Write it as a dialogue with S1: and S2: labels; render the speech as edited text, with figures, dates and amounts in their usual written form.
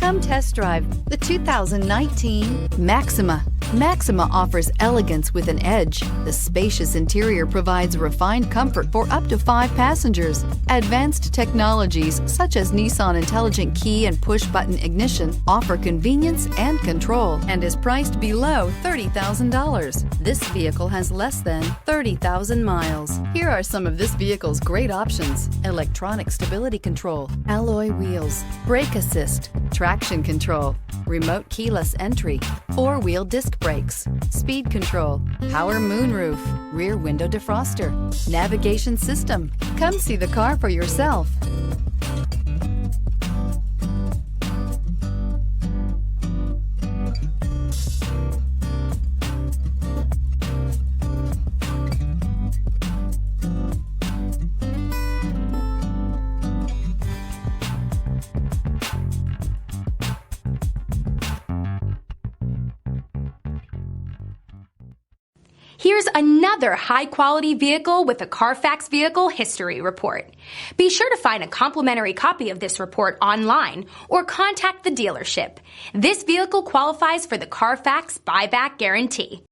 S1: Come test drive the 2019 Maxima. Maxima offers elegance with an edge. The spacious interior provides refined comfort for up to 5 passengers. Advanced technologies such as Nissan Intelligent Key and push-button ignition offer convenience and control and is priced below $30,000. This vehicle has less than 30,000 miles. Here are some of this vehicle's great options: electronic stability control, alloy wheels, brake assist, traction control, remote keyless entry, 4-wheel disc brakes, speed control, power moonroof, rear window defroster, navigation system. Come see the car for yourself.
S2: Here's another high-quality vehicle with a Carfax Vehicle History Report. Be sure to find a complimentary copy of this report online or contact the dealership. This vehicle qualifies for the Carfax Buyback Guarantee.